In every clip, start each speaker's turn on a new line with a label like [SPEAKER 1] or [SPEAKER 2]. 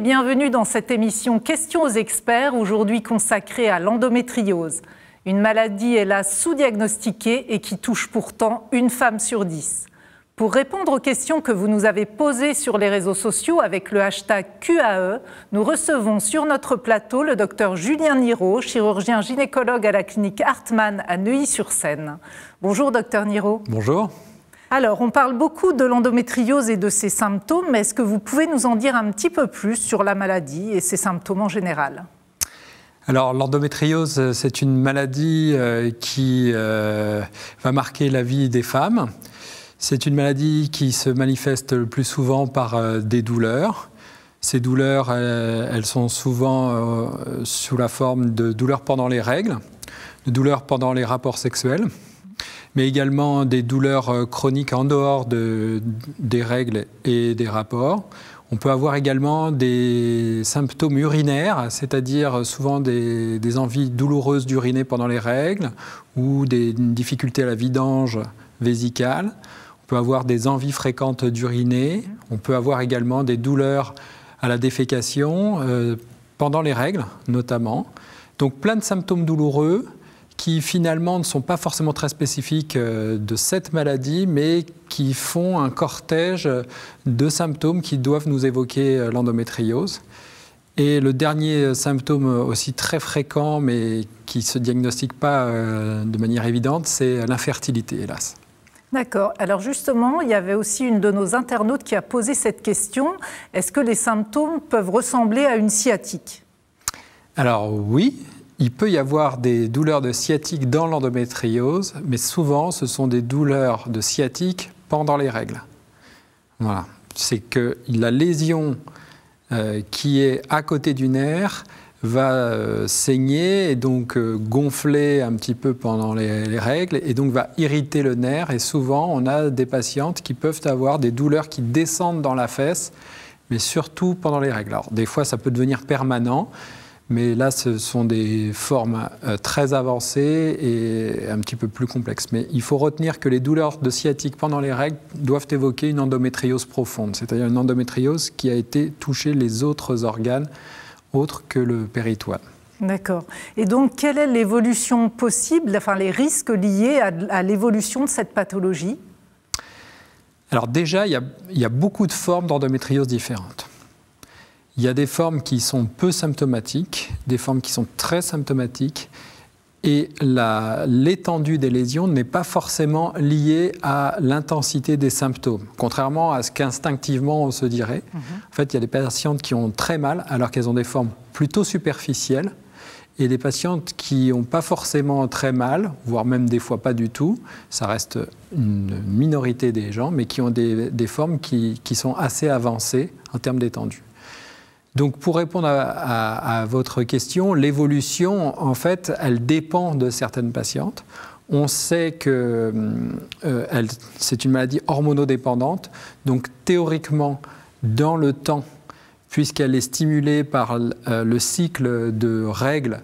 [SPEAKER 1] bienvenue dans cette émission Questions aux experts, aujourd'hui consacrée à l'endométriose. Une maladie, hélas, sous-diagnostiquée et qui touche pourtant une femme sur 10. Pour répondre aux questions que vous nous avez posées sur les réseaux sociaux avec le hashtag QAE, nous recevons sur notre plateau le docteur Julien Niraud, chirurgien gynécologue à la clinique Hartmann à Neuilly-sur-Seine. Bonjour docteur Niraud.
[SPEAKER 2] Bonjour.
[SPEAKER 1] Alors, on parle beaucoup de l'endométriose et de ses symptômes, mais est-ce que vous pouvez nous en dire un petit peu plus sur la maladie et ses symptômes en général ?
[SPEAKER 2] Alors, l'endométriose, c'est une maladie qui va marquer la vie des femmes. C'est une maladie qui se manifeste le plus souvent par des douleurs. Ces douleurs, elles sont souvent sous la forme de douleurs pendant les règles, de douleurs pendant les rapports sexuels, mais également des douleurs chroniques en dehors des règles et des rapports. On peut avoir également des symptômes urinaires, c'est-à-dire souvent des envies douloureuses d'uriner pendant les règles ou des difficultés à la vidange vésicale. On peut avoir des envies fréquentes d'uriner. On peut avoir également des douleurs à la défécation pendant les règles, notamment. Donc plein de symptômes douloureux qui finalement ne sont pas forcément très spécifiques de cette maladie, mais qui font un cortège de symptômes qui doivent nous évoquer l'endométriose. Et le dernier symptôme aussi très fréquent, mais qui ne se diagnostique pas de manière évidente, c'est l'infertilité, hélas.
[SPEAKER 1] D'accord. Alors justement, il y avait aussi une de nos internautes qui a posé cette question. Est-ce que les symptômes peuvent ressembler à une sciatique ?
[SPEAKER 2] Alors oui. Il peut y avoir des douleurs de sciatique dans l'endométriose, mais souvent, ce sont des douleurs de sciatique pendant les règles. Voilà. C'est que la lésion qui est à côté du nerf va saigner et donc gonfler un petit peu pendant les règles et donc va irriter le nerf. Et souvent, on a des patientes qui peuvent avoir des douleurs qui descendent dans la fesse, mais surtout pendant les règles. Alors, des fois, ça peut devenir permanent. Mais là, ce sont des formes très avancées et un petit peu plus complexes. Mais il faut retenir que les douleurs de sciatique pendant les règles doivent évoquer une endométriose profonde, c'est-à-dire une endométriose qui a été toucher les autres organes autres que le péritoine. D'accord.
[SPEAKER 1] Et donc, quelle est l'évolution possible, enfin les risques liés à l'évolution de cette pathologie ?
[SPEAKER 2] Alors déjà, il y a beaucoup de formes d'endométriose différentes. Il y a des formes qui sont peu symptomatiques, des formes qui sont très symptomatiques, et l'étendue des lésions n'est pas forcément liée à l'intensité des symptômes, contrairement à ce qu'instinctivement on se dirait. En fait, il y a des patientes qui ont très mal alors qu'elles ont des formes plutôt superficielles, et des patientes qui n'ont pas forcément très mal, voire même des fois pas du tout, ça reste une minorité des gens, mais qui ont des formes qui sont assez avancées en termes d'étendue. Donc, pour répondre à votre question, l'évolution, en fait, elle dépend de certaines patientes. On sait que c'est une maladie hormonodépendante. Donc, théoriquement, dans le temps, puisqu'elle est stimulée par le cycle de règles,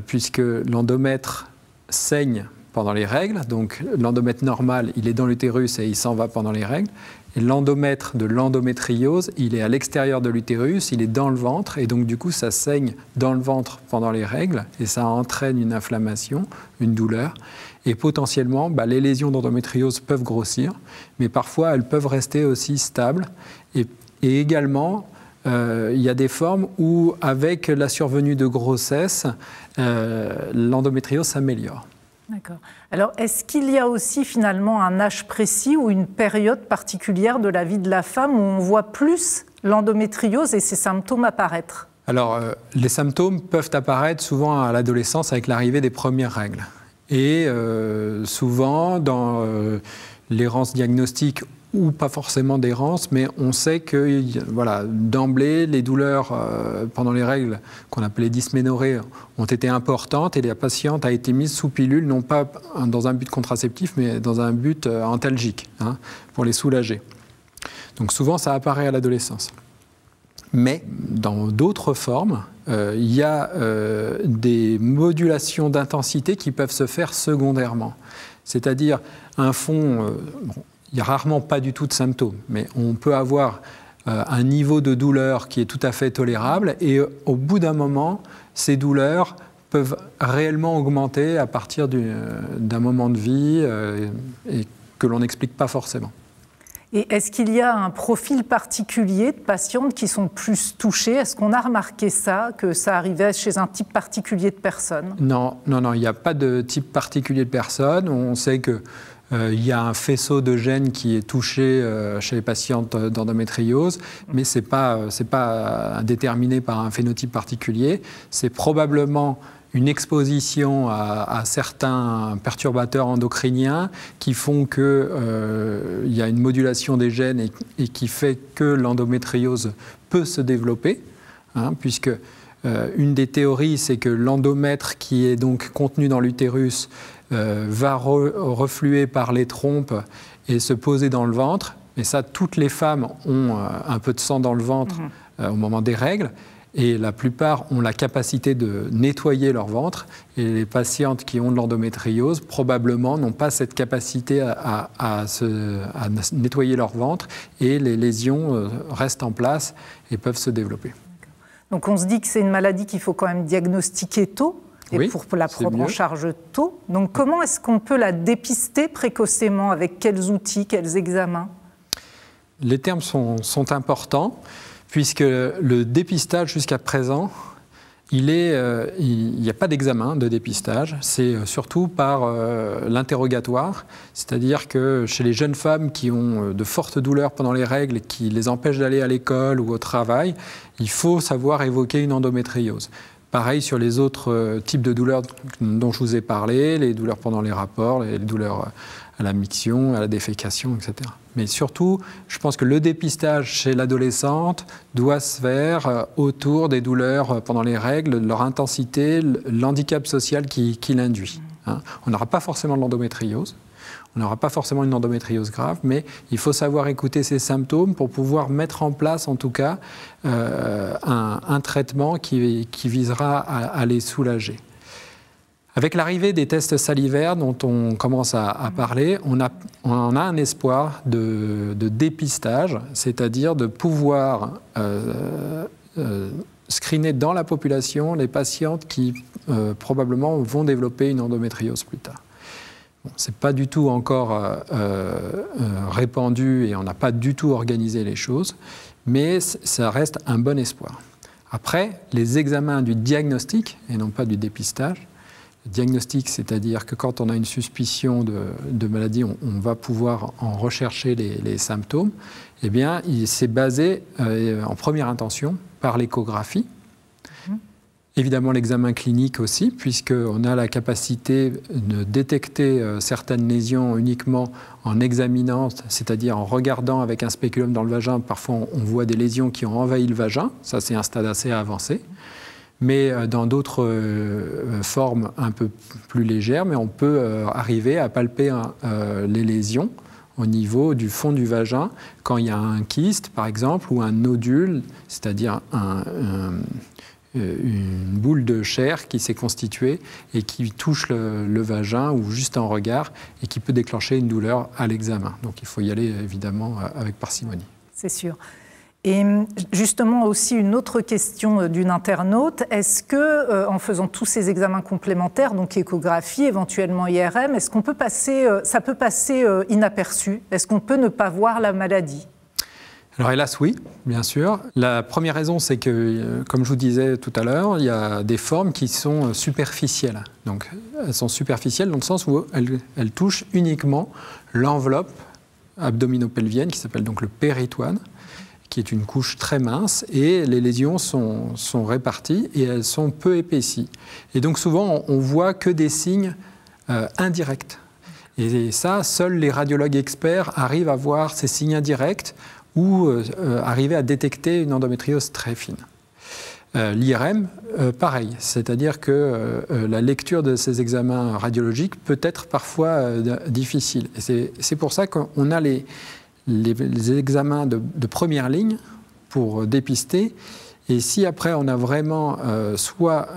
[SPEAKER 2] puisque l'endomètre saigne pendant les règles, donc l'endomètre normal, il est dans l'utérus et il s'en va pendant les règles. Et l'endomètre de l'endométriose, il est à l'extérieur de l'utérus, il est dans le ventre, et donc du coup ça saigne dans le ventre pendant les règles, et ça entraîne une inflammation, une douleur. Et potentiellement, les lésions d'endométriose peuvent grossir, mais parfois elles peuvent rester aussi stables. Et également, il y a des formes où, avec la survenue de grossesse, l'endométriose s'améliore.
[SPEAKER 1] D'accord. Alors, est-ce qu'il y a aussi finalement un âge précis ou une période particulière de la vie de la femme où on voit plus l'endométriose et ses symptômes apparaître ?
[SPEAKER 2] Alors, les symptômes peuvent apparaître souvent à l'adolescence avec l'arrivée des premières règles. Et souvent, dans l'errance diagnostique ou pas forcément d'errance, mais on sait que d'emblée, les douleurs pendant les règles, qu'on appelait dysménorrhées, ont été importantes et la patiente a été mise sous pilule, non pas dans un but contraceptif, mais dans un but antalgique, pour les soulager. Donc souvent, ça apparaît à l'adolescence. Mais dans d'autres formes, il y a des modulations d'intensité qui peuvent se faire secondairement. C'est-à-dire un fond... il n'y a rarement pas du tout de symptômes, mais on peut avoir un niveau de douleur qui est tout à fait tolérable. Et au bout d'un moment, ces douleurs peuvent réellement augmenter à partir d'un moment de vie et que l'on n'explique pas forcément.
[SPEAKER 1] Et est-ce qu'il y a un profil particulier de patientes qui sont plus touchées? Est-ce qu'on a remarqué ça, que ça arrivait chez un type particulier de personnes?
[SPEAKER 2] Non, il n'y a pas de type particulier de personnes. On sait qu'il y a un faisceau de gènes qui est touché chez les patientes d'endométriose, mais ce n'est pas déterminé par un phénotype particulier. C'est probablement une exposition à certains perturbateurs endocriniens qui font qu'il y a une modulation des gènes et qui fait que l'endométriose peut se développer, puisque une des théories, c'est que l'endomètre qui est donc contenu dans l'utérus va refluer par les trompes et se poser dans le ventre. Et ça, toutes les femmes ont un peu de sang dans le ventre au moment des règles. Et la plupart ont la capacité de nettoyer leur ventre. Et les patientes qui ont de l'endométriose, probablement, n'ont pas cette capacité à nettoyer leur ventre. Et les lésions restent en place et peuvent se développer.
[SPEAKER 1] Donc on se dit que c'est une maladie qu'il faut quand même diagnostiquer tôt et pour la prendre en charge tôt. Donc comment est-ce qu'on peut la dépister précocement? Avec quels outils, quels examens?
[SPEAKER 2] Les termes sont importants, puisque le dépistage jusqu'à présent, il n'y a pas d'examen de dépistage, c'est surtout par l'interrogatoire, c'est-à-dire que chez les jeunes femmes qui ont de fortes douleurs pendant les règles et qui les empêchent d'aller à l'école ou au travail, il faut savoir évoquer une endométriose. Pareil sur les autres types de douleurs dont je vous ai parlé, les douleurs pendant les rapports, les douleurs à la miction, à la défécation, etc. Mais surtout, je pense que le dépistage chez l'adolescente doit se faire autour des douleurs pendant les règles, leur intensité, l'handicap social qui l'induit. On n'aura pas forcément de l'endométriose, on n'aura pas forcément une endométriose grave, mais il faut savoir écouter ces symptômes pour pouvoir mettre en place, en tout cas, un traitement qui visera à les soulager. Avec l'arrivée des tests salivaires dont on commence à parler, on a un espoir de dépistage, c'est-à-dire de pouvoir screener dans la population les patientes qui probablement vont développer une endométriose plus tard. Bon, ce n'est pas du tout encore répandu et on n'a pas du tout organisé les choses, mais ça reste un bon espoir. Après, les examens du diagnostic, et non pas du dépistage, diagnostic, c'est-à-dire que quand on a une suspicion de maladie, on va pouvoir en rechercher les symptômes, eh bien, c'est basé en première intention par l'échographie. Évidemment, l'examen clinique aussi, puisqu'on a la capacité de détecter certaines lésions uniquement en examinant, c'est-à-dire en regardant avec un spéculum dans le vagin. Parfois, on voit des lésions qui ont envahi le vagin. Ça, c'est un stade assez avancé. Mais dans d'autres formes un peu plus légères, mais on peut arriver à palper les lésions au niveau du fond du vagin quand il y a un kyste, par exemple, ou un nodule, c'est-à-dire une boule de chair qui s'est constituée et qui touche le vagin ou juste en regard et qui peut déclencher une douleur à l'examen. Donc il faut y aller évidemment avec parcimonie.
[SPEAKER 1] C'est sûr. Et justement aussi une autre question d'une internaute, est-ce que en faisant tous ces examens complémentaires, donc échographie, éventuellement IRM, est-ce qu'on peut ça peut passer inaperçu? Est-ce qu'on peut ne pas voir la maladie?
[SPEAKER 2] Alors hélas oui, bien sûr. La première raison, c'est que, comme je vous disais tout à l'heure, il y a des formes qui sont superficielles. Donc elles sont superficielles dans le sens où elles touchent uniquement l'enveloppe abdominopelvienne qui s'appelle donc le péritoine, qui est une couche très mince, et les lésions sont réparties et elles sont peu épaissies. Et donc souvent, on voit que des signes indirects. Et ça, seuls les radiologues experts arrivent à voir ces signes indirects ou arriver à détecter une endométriose très fine. L'IRM, pareil, c'est-à-dire que la lecture de ces examens radiologiques peut être parfois difficile. Et c'est pour ça qu'on a les examens de première ligne pour dépister. Et si après on a vraiment soit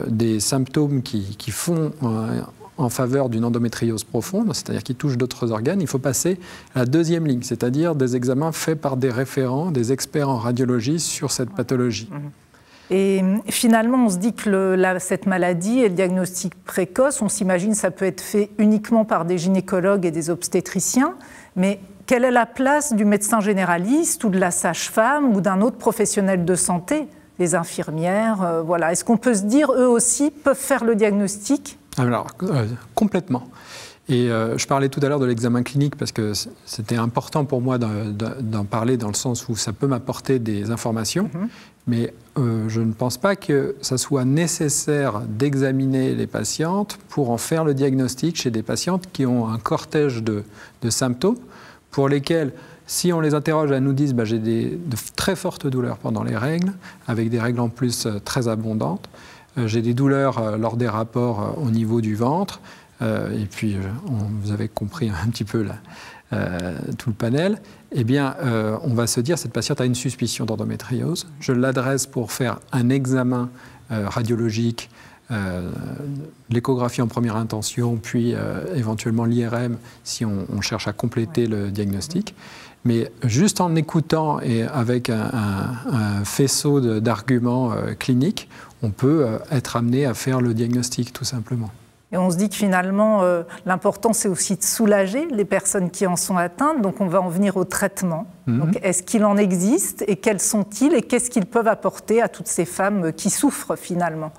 [SPEAKER 2] des symptômes qui font en faveur d'une endométriose profonde, c'est-à-dire qui touche d'autres organes, il faut passer à la deuxième ligne, c'est-à-dire des examens faits par des référents, des experts en radiologie sur cette pathologie.
[SPEAKER 1] Et finalement, on se dit que cette maladie et le diagnostic précoce, on s'imagine que ça peut être fait uniquement par des gynécologues et des obstétriciens, mais quelle est la place du médecin généraliste ou de la sage-femme ou d'un autre professionnel de santé, des infirmières, voilà. Est-ce qu'on peut se dire, eux aussi, peuvent faire le diagnostic ?
[SPEAKER 2] Alors, complètement. Et je parlais tout à l'heure de l'examen clinique parce que c'était important pour moi d'en parler dans le sens où ça peut m'apporter des informations. Mais je ne pense pas que ça soit nécessaire d'examiner les patientes pour en faire le diagnostic chez des patientes qui ont un cortège de symptômes pour lesquels, si on les interroge, elles nous disent j'ai de très fortes douleurs pendant les règles, avec des règles en plus très abondantes. J'ai des douleurs lors des rapports au niveau du ventre. Et puis, vous avez compris un petit peu tout le panel. Eh bien, on va se dire, cette patiente a une suspicion d'endométriose. Je l'adresse pour faire un examen radiologique, l'échographie en première intention, puis éventuellement l'IRM si on cherche à compléter le diagnostic. Mais juste en écoutant et avec un faisceau d'arguments cliniques, on peut être amené à faire le diagnostic tout simplement.
[SPEAKER 1] Et on se dit que finalement, l'important, c'est aussi de soulager les personnes qui en sont atteintes. Donc, on va en venir au traitement. Donc, est-ce qu'il en existe et quels sont-ils et qu'est-ce qu'ils peuvent apporter à toutes ces femmes qui souffrent finalement ?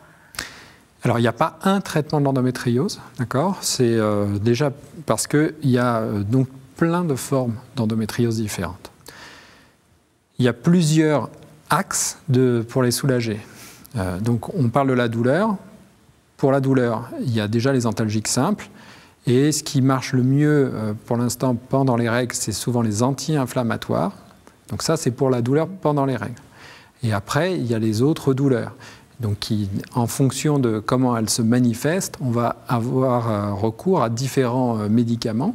[SPEAKER 2] Alors, il n'y a pas un traitement de l'endométriose, d'accord ? C'est déjà parce qu'il y a donc plein de formes d'endométriose différentes. Il y a plusieurs axes pour les soulager. Donc, on parle de la douleur. Pour la douleur, il y a déjà les antalgiques simples. Et ce qui marche le mieux pour l'instant pendant les règles, c'est souvent les anti-inflammatoires. Donc ça, c'est pour la douleur pendant les règles. Et après, il y a les autres douleurs. Donc en fonction de comment elles se manifestent, on va avoir recours à différents médicaments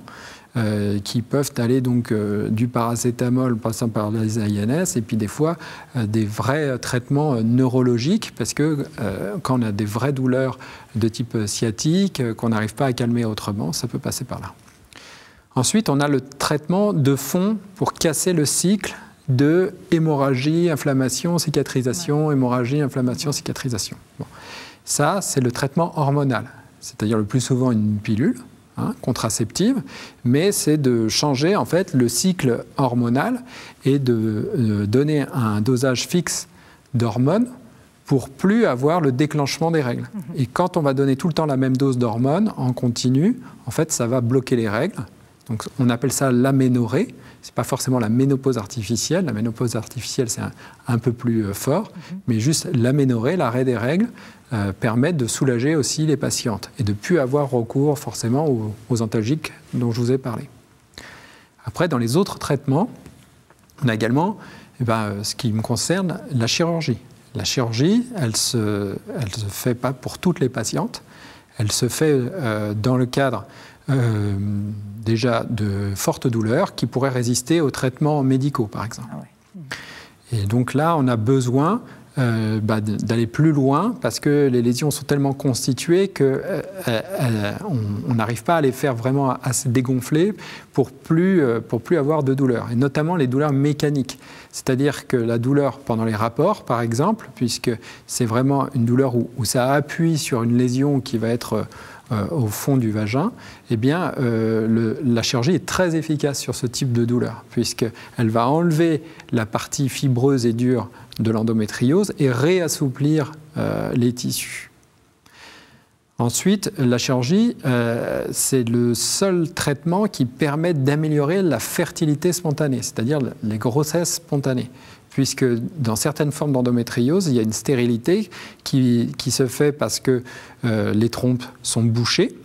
[SPEAKER 2] qui peuvent aller donc du paracétamol passant par les INS et puis des fois des vrais traitements neurologiques parce que quand on a des vraies douleurs de type sciatique qu'on n'arrive pas à calmer autrement, ça peut passer par là. Ensuite, on a le traitement de fond pour casser le cycle de hémorragie, inflammation, cicatrisation, hémorragie, inflammation, cicatrisation. Bon. Ça, c'est le traitement hormonal, c'est-à-dire le plus souvent une pilule, contraceptive, mais c'est de changer en fait le cycle hormonal et de donner un dosage fixe d'hormones pour plus avoir le déclenchement des règles. Et quand on va donner tout le temps la même dose d'hormones en continu, en fait, ça va bloquer les règles. Donc, on appelle ça l'aménorrhée. C'est pas forcément la ménopause artificielle. La ménopause artificielle, c'est un peu plus fort, mais juste l'aménorrhée, l'arrêt des règles, permettent de soulager aussi les patientes et de ne plus avoir recours forcément aux antalgiques dont je vous ai parlé. Après, dans les autres traitements, on a également, ce qui me concerne, la chirurgie. La chirurgie, elle se fait pas pour toutes les patientes. Elle se fait dans le cadre déjà de fortes douleurs qui pourraient résister aux traitements médicaux, par exemple. Ah ouais. Et donc là, on a besoin d'aller plus loin parce que les lésions sont tellement constituées qu'on n'arrive pas à les faire vraiment à se dégonfler pour plus avoir de douleur, et notamment les douleurs mécaniques. C'est-à-dire que la douleur pendant les rapports, par exemple, puisque c'est vraiment une douleur où ça appuie sur une lésion qui va être au fond du vagin, eh bien, la chirurgie est très efficace sur ce type de douleur, puisqu'elle va enlever la partie fibreuse et dure de l'endométriose et réassouplir les tissus. Ensuite, la chirurgie, c'est le seul traitement qui permet d'améliorer la fertilité spontanée, c'est-à-dire les grossesses spontanées, puisque dans certaines formes d'endométriose, il y a une stérilité qui se fait parce que les trompes sont bouchées.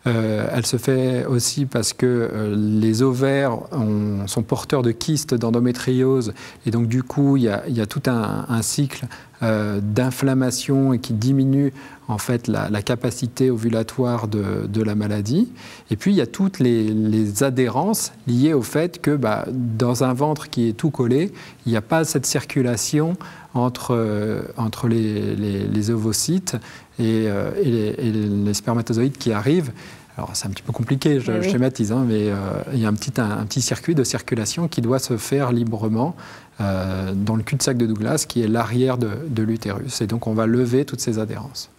[SPEAKER 2] Elle se fait aussi parce que les ovaires sont porteurs de kystes d'endométriose et donc du coup il y a tout un cycle d'inflammation et qui diminue en fait la capacité ovulatoire de la maladie. Et puis il y a toutes les adhérences liées au fait que dans un ventre qui est tout collé, il n'y a pas cette circulation entre les ovocytes et les spermatozoïdes qui arrivent. Alors c'est un petit peu compliqué, je schématise, hein, mais il y a un petit circuit de circulation qui doit se faire librement dans le cul-de-sac de Douglas, qui est l'arrière de l'utérus. Et donc on va lever toutes ces adhérences.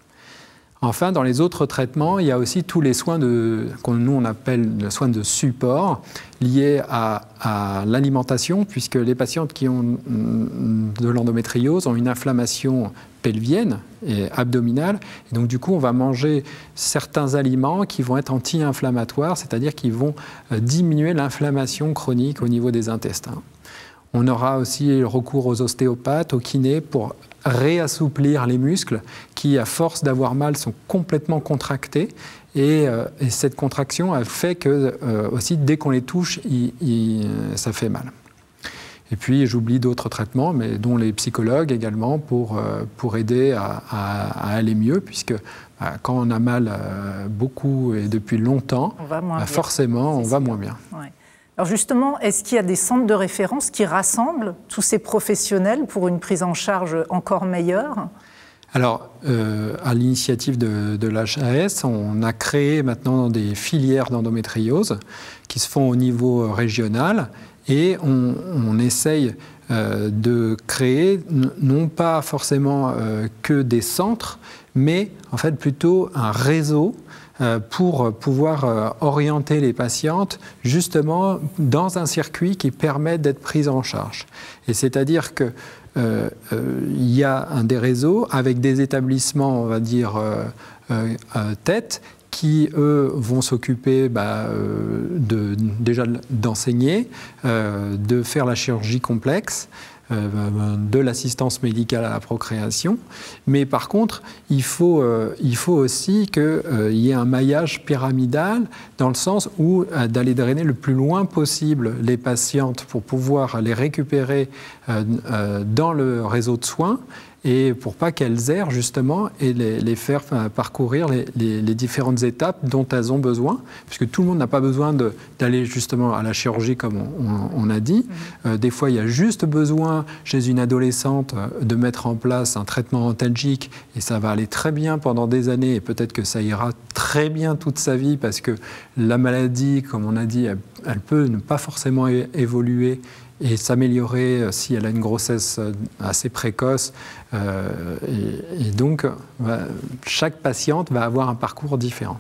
[SPEAKER 2] Enfin, dans les autres traitements, il y a aussi tous les soins nous on appelle les soins de support liés à l'alimentation, puisque les patientes qui ont de l'endométriose ont une inflammation pelvienne et abdominale. Et donc, du coup, on va manger certains aliments qui vont être anti-inflammatoires, c'est-à-dire qui vont diminuer l'inflammation chronique au niveau des intestins. On aura aussi le recours aux ostéopathes, aux kinés, pour réassouplir les muscles qui, à force d'avoir mal, sont complètement contractés. Et cette contraction a fait que, aussi, dès qu'on les touche, ça fait mal. Et puis, j'oublie d'autres traitements, mais dont les psychologues également, pour aider à aller mieux, puisque quand on a mal beaucoup et depuis longtemps, forcément, on va moins bien.
[SPEAKER 1] Ouais. Alors justement, est-ce qu'il y a des centres de référence qui rassemblent tous ces professionnels pour une prise en charge encore meilleure ?
[SPEAKER 2] Alors, à l'initiative de l'HAS, on a créé maintenant des filières d'endométriose qui se font au niveau régional. Et on essaye de créer non pas forcément que des centres, mais en fait plutôt un réseau pour pouvoir orienter les patientes justement dans un circuit qui permet d'être prises en charge. Et c'est-à-dire que il y a des réseaux avec des établissements, on va dire, tête, qui, eux, vont s'occuper déjà d'enseigner, de faire la chirurgie complexe, de l'assistance médicale à la procréation. Mais par contre, il faut aussi qu'il y ait un maillage pyramidal dans le sens où d'aller drainer le plus loin possible les patientes pour pouvoir les récupérer dans le réseau de soins, et pour pas qu'elles errent justement et les faire parcourir les différentes étapes dont elles ont besoin, puisque tout le monde n'a pas besoin d'aller justement à la chirurgie comme on a dit. Des fois, il y a juste besoin chez une adolescente de mettre en place un traitement antalgique et ça va aller très bien pendant des années et peut-être que ça ira très bien toute sa vie parce que la maladie, comme on a dit, elle peut ne pas forcément évoluer et s'améliorer si elle a une grossesse assez précoce. Et donc, chaque patiente va avoir un parcours différent.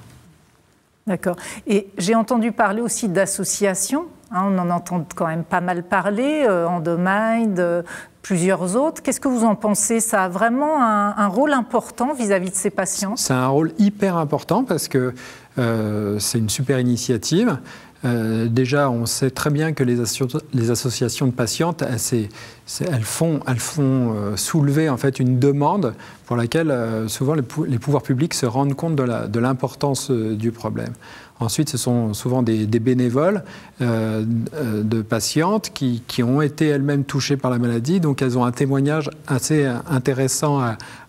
[SPEAKER 1] D'accord. Et j'ai entendu parler aussi d'associations. On en entend quand même pas mal parler, Endomind, plusieurs autres. Qu'est-ce que vous en pensez ? Ça a vraiment un rôle important vis-à-vis de ces patients ?
[SPEAKER 2] C'est un rôle hyper important parce que c'est une super initiative. Déjà, on sait très bien que les associations de patientes, elles font soulever en fait une demande pour laquelle souvent les pouvoirs publics se rendent compte de l'importance du problème. Ensuite, ce sont souvent des bénévoles de patientes qui ont été elles-mêmes touchées par la maladie, donc elles ont un témoignage assez intéressant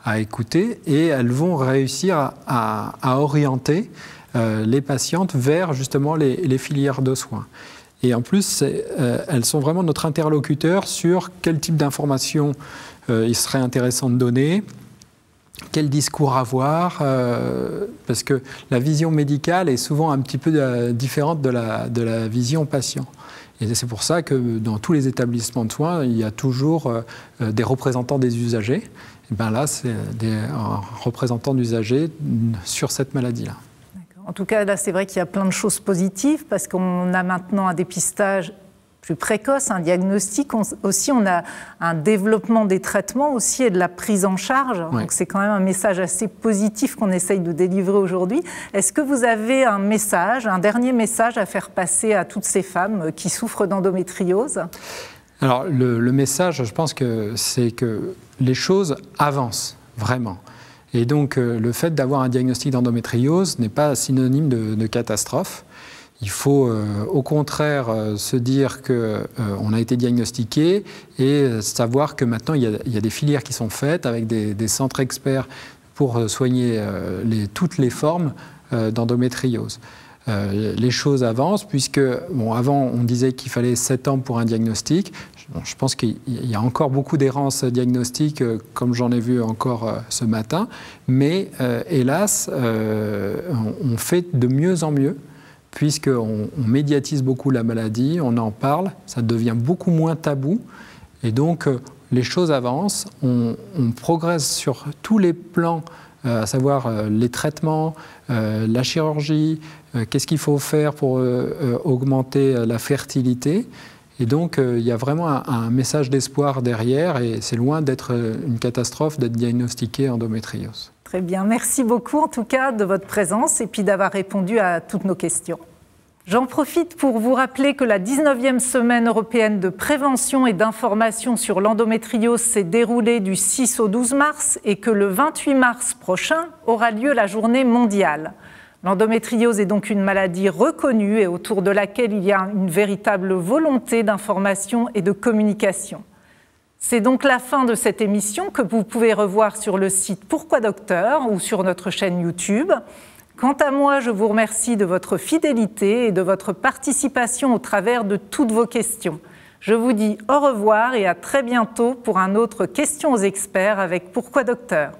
[SPEAKER 2] à écouter et elles vont réussir à orienter les patientes vers justement les filières de soins. Et en plus, elles sont vraiment notre interlocuteur sur quel type d'informations il serait intéressant de donner, quel discours avoir, parce que la vision médicale est souvent un petit peu différente de la vision patient. Et c'est pour ça que dans tous les établissements de soins, il y a toujours des représentants des usagers. Et bien là, c'est des représentants d'usagers sur cette maladie-là.
[SPEAKER 1] En tout cas, là, c'est vrai qu'il y a plein de choses positives parce qu'on a maintenant un dépistage plus précoce, un diagnostic. Aussi, on a un développement des traitements aussi et de la prise en charge. Ouais. Donc, c'est quand même un message assez positif qu'on essaye de délivrer aujourd'hui. Est-ce que vous avez un message, un dernier message à faire passer à toutes ces femmes qui souffrent d'endométriose ?
[SPEAKER 2] Alors, le message, je pense que c'est que les choses avancent, vraiment. Et donc, le fait d'avoir un diagnostic d'endométriose n'est pas synonyme de catastrophe. Il faut au contraire se dire qu'on a été diagnostiqué et savoir que maintenant, il y a des filières qui sont faites avec des centres experts pour soigner toutes les formes d'endométriose. les choses avancent, puisque avant on disait qu'il fallait 7 ans pour un diagnostic. Je pense qu'il y a encore beaucoup d'errances diagnostiques, comme j'en ai vu encore ce matin, mais hélas, on fait de mieux en mieux, puisqu'on médiatise beaucoup la maladie, on en parle, ça devient beaucoup moins tabou, et donc les choses avancent, on progresse sur tous les plans, à savoir les traitements, la chirurgie, qu'est-ce qu'il faut faire pour augmenter la fertilité. Et donc, il y a vraiment un message d'espoir derrière, et c'est loin d'être une catastrophe d'être diagnostiqué endométriose.
[SPEAKER 1] Très bien, merci beaucoup en tout cas de votre présence et puis d'avoir répondu à toutes nos questions. J'en profite pour vous rappeler que la 19e semaine européenne de prévention et d'information sur l'endométriose s'est déroulée du 6 au 12 mars et que le 28 mars prochain aura lieu la journée mondiale. L'endométriose est donc une maladie reconnue et autour de laquelle il y a une véritable volonté d'information et de communication. C'est donc la fin de cette émission que vous pouvez revoir sur le site Pourquoi Docteur ou sur notre chaîne YouTube. Quant à moi, je vous remercie de votre fidélité et de votre participation au travers de toutes vos questions. Je vous dis au revoir et à très bientôt pour un autre Questions aux experts avec Pourquoi Docteur.